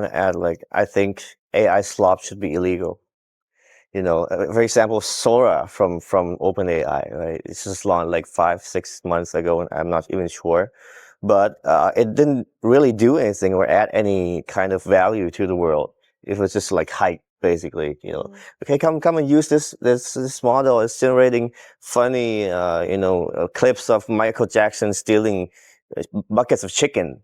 want to add, like, I think AI slop should be illegal. For example, Sora from OpenAI, right? It's just launched like 5-6 months ago, and I'm not even sure, but it didn't really do anything or add any kind of value to the world. It was just like hype, basically. Okay, come and use this model. It's generating funny, clips of Michael Jackson stealing buckets of chicken.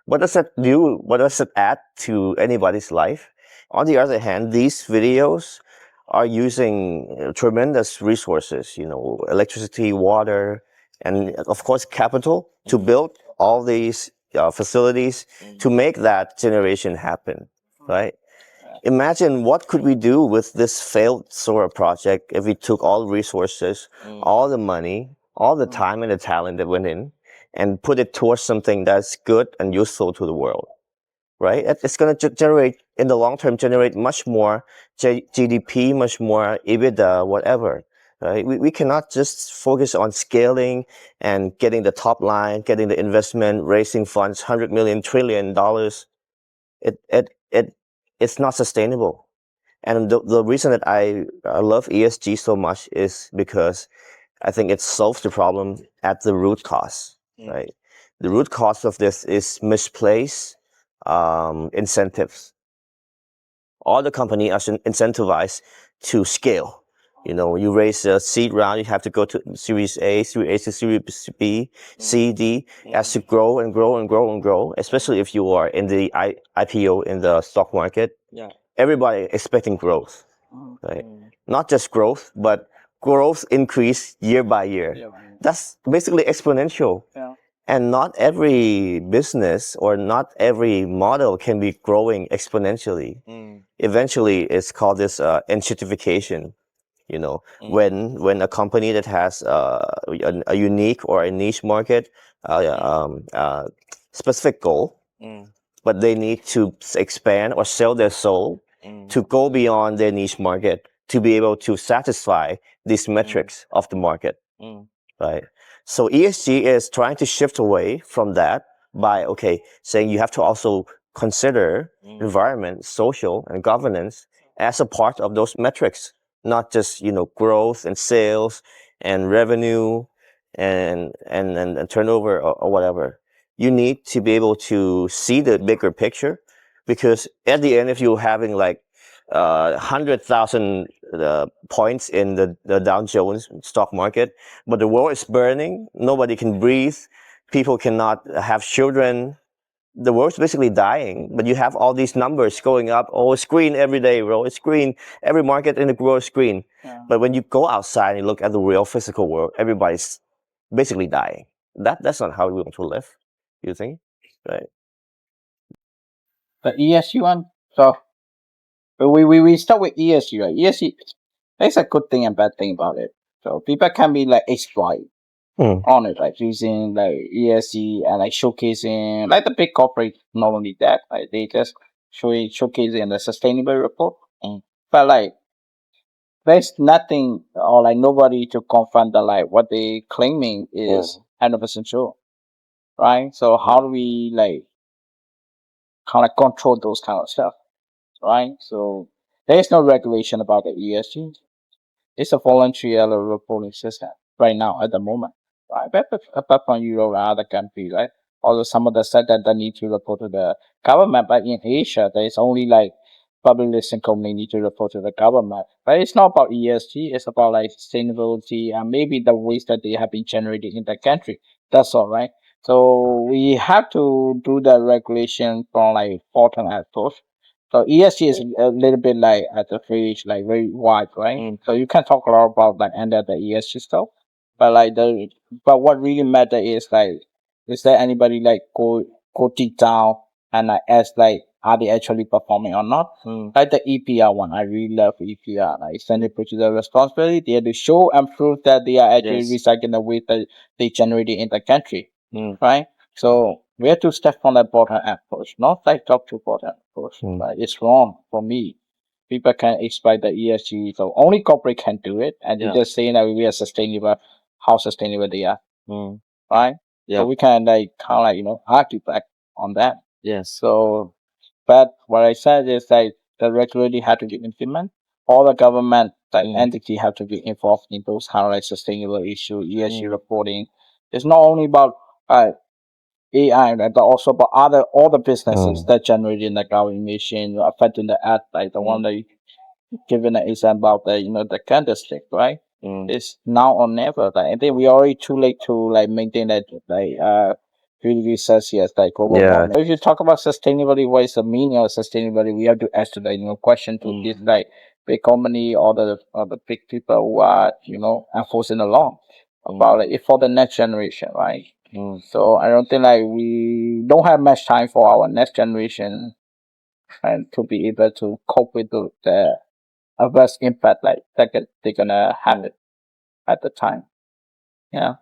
What does that do? What does it add to anybody's life? On the other hand, these videos are using tremendous resources, electricity, water, and of course capital to build all these facilities to make that generation happen, right? Imagine what could we do with this failed Sora project if we took all the resources, all the money, all the time and the talent that went in, and put it towards something that's good and useful to the world, right? It's going to generate, in the long term, generate much more GDP, much more EBITDA, whatever, right? We cannot just focus on scaling and getting the top line, getting the investment, raising funds, $100 million, $1 trillion. It's not sustainable. And the reason that I love ESG so much is because I think it solves the problem at the root cause, right? The root cause of this is misplaced incentives. All the companies are incentivized to scale. You raise a seed round, you have to go to Series A, Series A to Series B, C, D, as to grow and grow and grow and grow, especially if you are in the IPO in the stock market. Yeah. Everybody expecting growth, right? Not just growth, but growth increase year by year. That's basically exponential. Yeah. And not every business or not every model can be growing exponentially. Eventually, it's called this enshittification. When a company that has a unique or a niche market, specific goal, but they need to expand or sell their soul to go beyond their niche market to be able to satisfy these metrics of the market, right? So ESG is trying to shift away from that by, saying you have to also consider environment, social, and governance as a part of those metrics, not just, growth and sales and revenue and turnover or whatever. You need to be able to see the bigger picture, because at the end, if you're having like 100,000 points in the Dow Jones stock market, but the world is burning, nobody can breathe, people cannot have children, the world's basically dying, but you have all these numbers going up. Oh, it's green every day, bro. It's green. Every market in the world is green. Yeah. But when you go outside and look at the real physical world, everybody's basically dying. That's not how we want to live, you think? Right? The ESG one. So we start with ESG, right? ESG, there's a good thing and bad thing about it. So people can be like exploit on it, like using like ESG and like showcasing, like the big corporate not only that, like they just showcasing the sustainable report. But like there's nothing or like nobody to confront that like what they claiming is 100% true, right? So how do we like kind of control those kind of stuff, right? So there is no regulation about the ESG. It's a voluntary reporting system right now at the moment, right? But apart from Europe and other countries, right? Although some of the said that they need to report to the government, but in Asia, there is only like public listed company need to report to the government. But it's not about ESG. It's about like sustainability and maybe the waste that they have been generating in the country. That's all, right? So we have to do the regulation from like bottom up first. So ESG is a little bit like at the fringe, like very wide, right? So you can talk a lot about like under the ESG stuff, but like but what really matter is like, is there anybody like go deep down and like ask like, are they actually performing or not? Like the EPR one, I really love EPR. Like extended producer responsibility, they have to show and prove that they are actually recycling the waste that they generated in the country, right? So we have to step from that bottom approach, not like top to bottom approach. But it's wrong for me. People can exploit the ESG, so only corporate can do it, and they're just saying that we are sustainable, how sustainable they are, right? Yeah. So we can like kind of like argue back on that. Yes. So, But what I said is like the regularity had to be implemented. All the government entity have to be involved in those kind of like sustainable issue, ESG reporting. It's not only about AI, right, but also about all the businesses that generate the carbon emission affecting the earth, like the one that you given an example about the candlestick, right? It's now or never. Like I think we already too late to like maintain that like 3 degrees Celsius like global warming. If you talk about sustainability, what is the meaning of sustainability? We have to ask the question to this like big company or the big people who are enforcing the law about it for the next generation, right? So I don't think like we don't have much time for our next generation and to be able to cope with the adverse impact like that they're gonna have it at the time. Yeah.